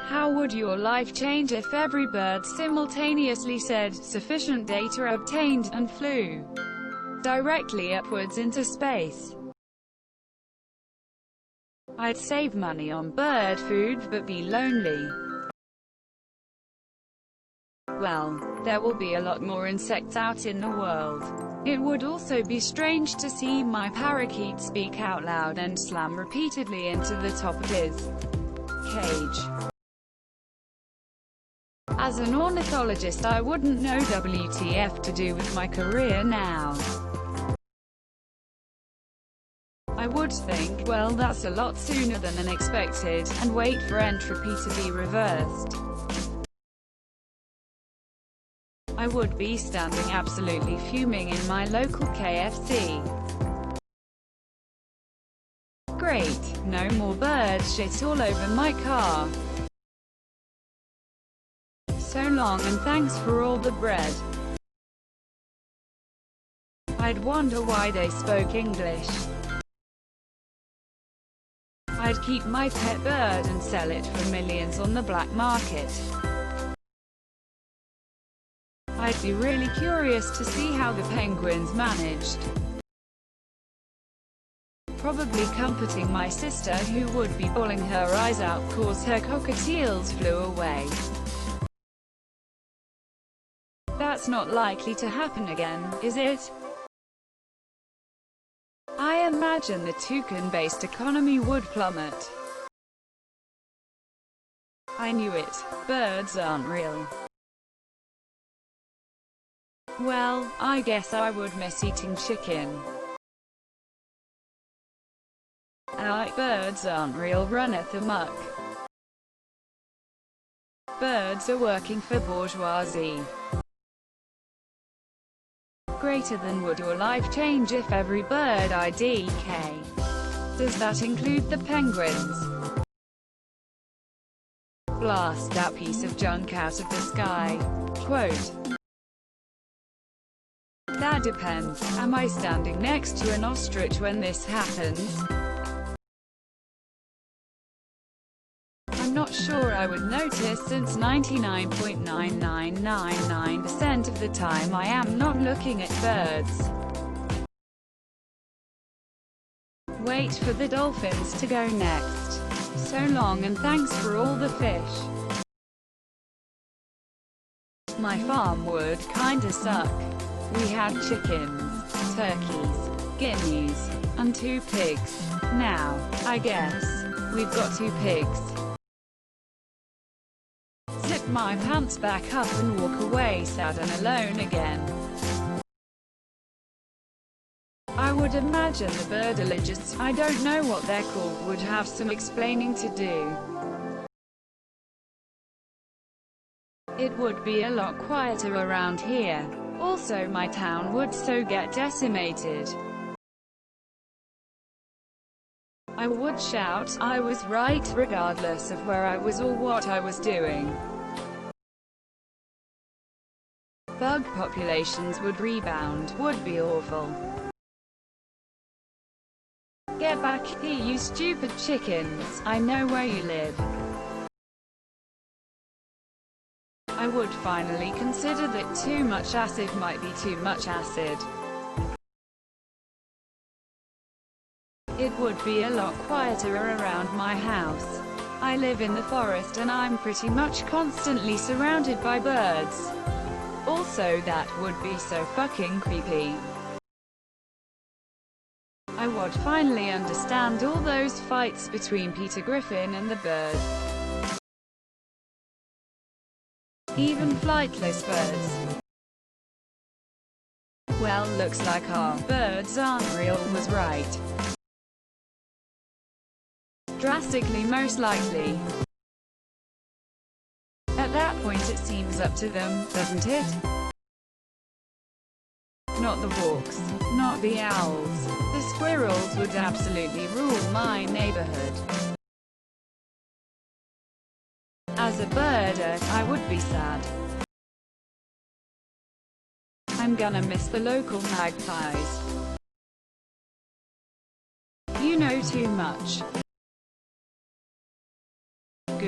How would your life change if every bird simultaneously said, "Sufficient data obtained," and flew directly upwards into space? I'd save money on bird food, but be lonely. Well, there will be a lot more insects out in the world. It would also be strange to see my parakeet speak out loud and slam repeatedly into the top of his cage. As an ornithologist, I wouldn't know WTF to do with my career now. I would think, well, that's a lot sooner than expected, and wait for entropy to be reversed. I would be standing absolutely fuming in my local KFC. Great, no more bird shit all over my car. So long and thanks for all the bread. I'd wonder why they spoke English. I'd keep my pet bird and sell it for millions on the black market. I'd be really curious to see how the penguins managed. Probably comforting my sister, who would be bawling her eyes out cause her cockatiels flew away. That's not likely to happen again, is it? I imagine the toucan-based economy would plummet. I knew it. Birds aren't real. Well, I guess I would miss eating chicken. Birds aren't real runneth amok. Birds are working for bourgeoisie. Greater than would your life change if every bird IDK. Does that include the penguins? Blast that piece of junk out of the sky. Quote. That depends. Am I standing next to an ostrich when this happens? I'm not sure I would notice, since 99.9999% of the time I am not looking at birds. Wait for the dolphins to go next. So long and thanks for all the fish. My farm would kinda suck. We had chickens, turkeys, guineas, and 2 pigs. Now, I guess, we've got 2 pigs. Zip my pants back up and walk away sad and alone again. I would imagine the birdologists, I don't know what they're called, would have some explaining to do. It would be a lot quieter around here. Also, my town would so get decimated. I would shout, I was right, regardless of where I was or what I was doing. Bug populations would rebound, would be awful. Get back here, you stupid chickens, I know where you live. I would finally consider that too much acid might be too much acid. It would be a lot quieter around my house. I live in the forest and I'm pretty much constantly surrounded by birds. Also, that would be so fucking creepy. I would finally understand all those fights between Peter Griffin and the bird. Even flightless birds. Well, looks like our birds aren't real was right. Drastically most likely. At that point it seems up to them, doesn't it? Not the hawks, not the owls. The squirrels would absolutely rule my neighborhood. As a birder, I would be sad. I'm gonna miss the local magpies. You know too much.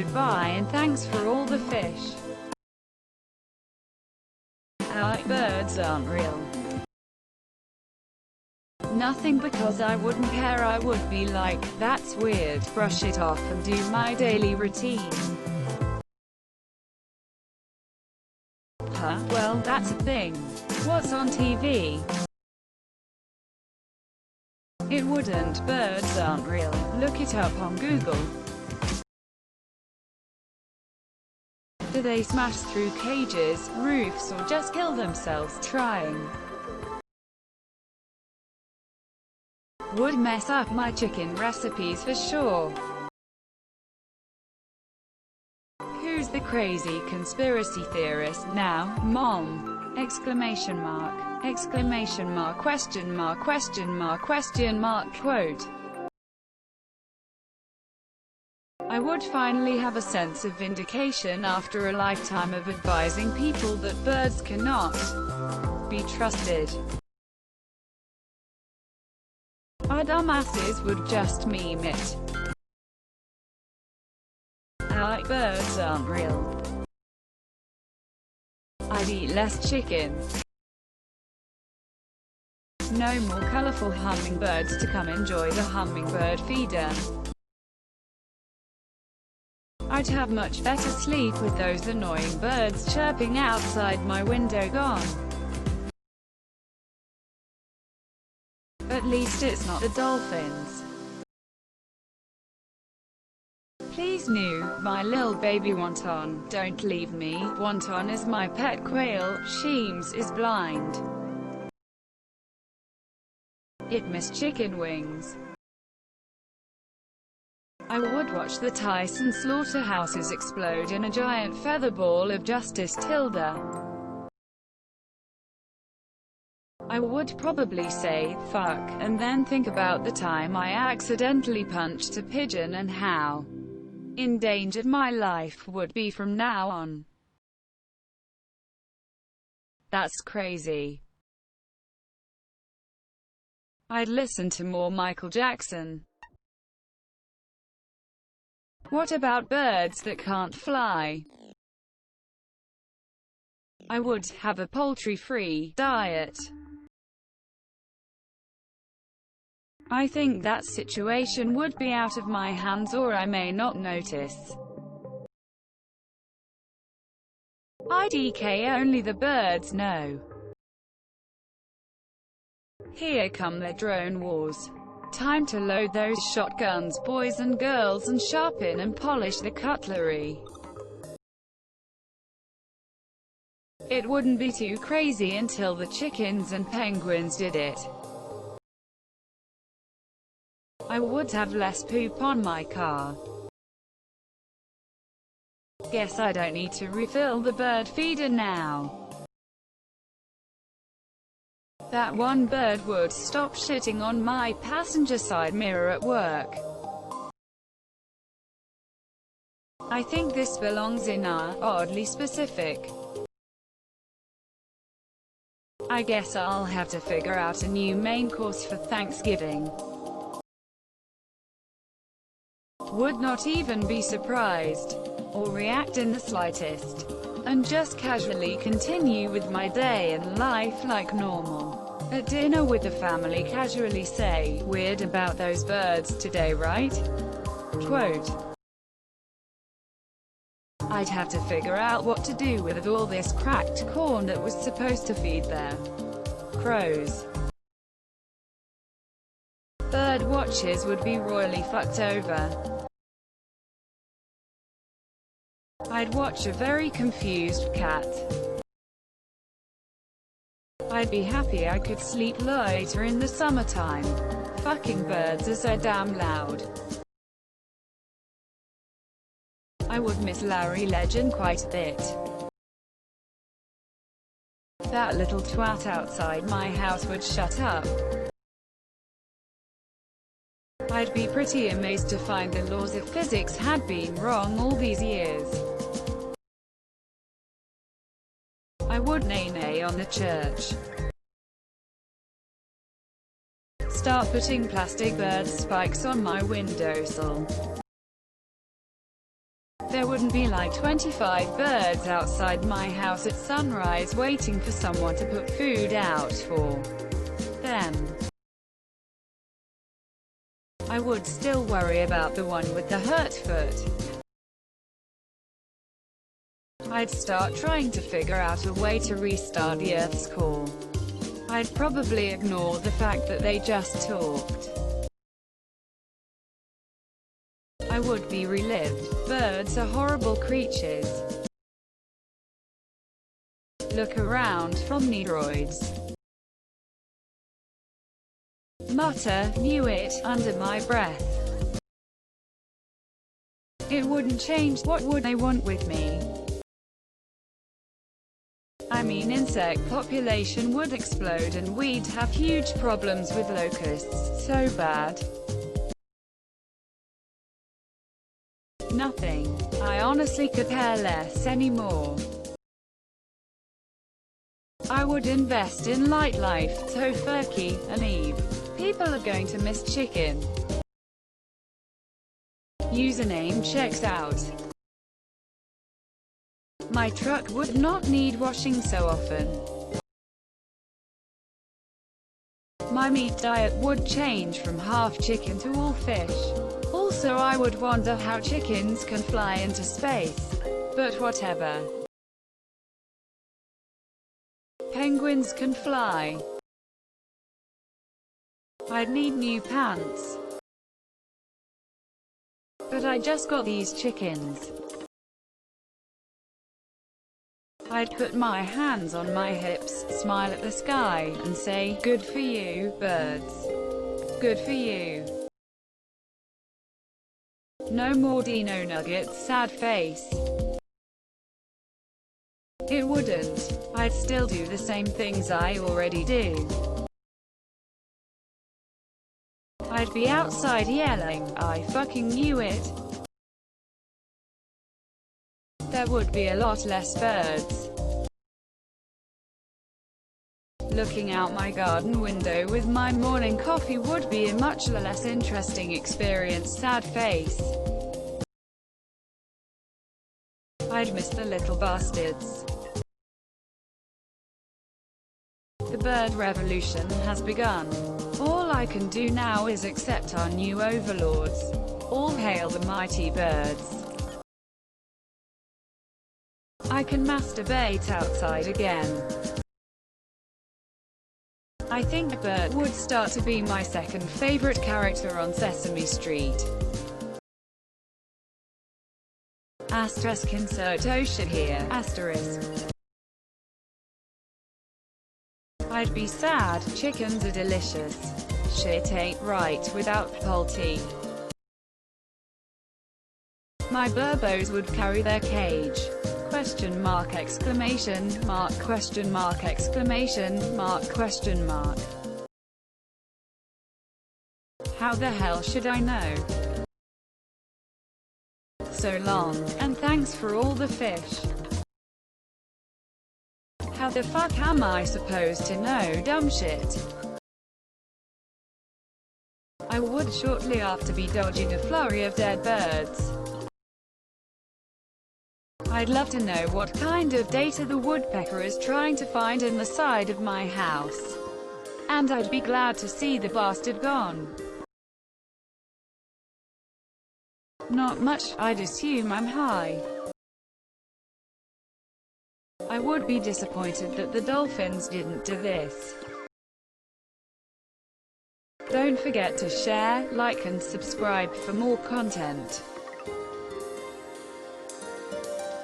goodbye and thanks for all the fish. Birds aren't real. Nothing, because I wouldn't care. I would be like, that's weird, brush it off and do my daily routine. Huh, well, that's a thing. What's on TV? It wouldn't. Birds aren't real. Look it up on Google. Do they smash through cages, roofs, or just kill themselves trying? Would mess up my chicken recipes for sure. Who's the crazy conspiracy theorist now, Mom? Exclamation mark. Exclamation mark. Question mark. Question mark. Question mark. Quote. I would finally have a sense of vindication after a lifetime of advising people that birds cannot be trusted. Our dumbasses would just meme it. Birds aren't real. I'd eat less chicken. No more colorful hummingbirds to come enjoy the hummingbird feeder. I'd have much better sleep with those annoying birds chirping outside my window gone. At least it's not the dolphins. Please new, my lil baby Wonton, don't leave me. Wonton is my pet quail, Sheems is blind. It missed chicken wings. I would watch the Tyson slaughterhouses explode in a giant feather ball of justice tilde. I would probably say, fuck, and then think about the time I accidentally punched a pigeon and how endangered my life would be from now on. That's crazy. I'd listen to more Michael Jackson. What about birds that can't fly? I would have a poultry-free diet. I think that situation would be out of my hands, or I may not notice. IDK, only the birds know. Here come the drone wars. Time to load those shotguns, boys and girls, and sharpen and polish the cutlery. It wouldn't be too crazy until the chickens and penguins did it. I would have less poop on my car. Guess I don't need to refill the bird feeder now. That one bird would stop shitting on my passenger side mirror at work. I think this belongs in our oddly specific. I guess I'll have to figure out a new main course for Thanksgiving. Would not even be surprised, or react in the slightest, and just casually continue with my day and life like normal. At dinner with the family, casually say, "Weird about those birds today, right?" Quote. I'd have to figure out what to do with all this cracked corn that was supposed to feed their crows. Bird watchers would be royally fucked over. I'd watch a very confused cat. I'd be happy I could sleep later in the summertime. Fucking birds are so damn loud. I would miss Larry Legend quite a bit. That little twat outside my house would shut up. I'd be pretty amazed to find the laws of physics had been wrong all these years. I would nay on the church. Start putting plastic bird spikes on my windowsill. There wouldn't be like 25 birds outside my house at sunrise waiting for someone to put food out for them. I would still worry about the one with the hurt foot. I'd start trying to figure out a way to restart the Earth's core. I'd probably ignore the fact that they just talked. I would be relived. Birds are horrible creatures. Look around, omnidroids. Mutter, knew it, under my breath. It wouldn't change, what would they want with me? I mean, insect population would explode and we'd have huge problems with locusts, so bad. Nothing. I honestly could care less anymore. I would invest in Light Life, Tofurky, and Eve. People are going to miss chicken. Username checks out. My truck would not need washing so often. My meat diet would change from half chicken to all fish. Also, I would wonder how chickens can fly into space. But whatever. Penguins can fly. I'd need new pants. But I just got these chickens. I'd put my hands on my hips, smile at the sky, and say, "Good for you, birds. Good for you." No more Dino Nuggets, sad face. It wouldn't. I'd still do the same things I already do. I'd be outside yelling, "I fucking knew it." There would be a lot less birds. Looking out my garden window with my morning coffee would be a much less interesting experience, sad face. I'd miss the little bastards. The bird revolution has begun. All I can do now is accept our new overlords. All hail the mighty birds. I can masturbate outside again. I think Bert would start to be my second favorite character on Sesame Street. Asterisk insert OSHA here, asterisk. I'd be sad, chickens are delicious. Shit ain't right without Polty. My burbos would carry their cage. Question mark, exclamation mark, question mark, exclamation mark, question mark. How the hell should I know? So long, and thanks for all the fish. How the fuck am I supposed to know dumb shit? I would shortly after be dodging a flurry of dead birds. I'd love to know what kind of data the woodpecker is trying to find in the side of my house. And I'd be glad to see the bastard gone. Not much, I'd assume I'm high. I would be disappointed that the dolphins didn't do this. Don't forget to share, like and subscribe for more content.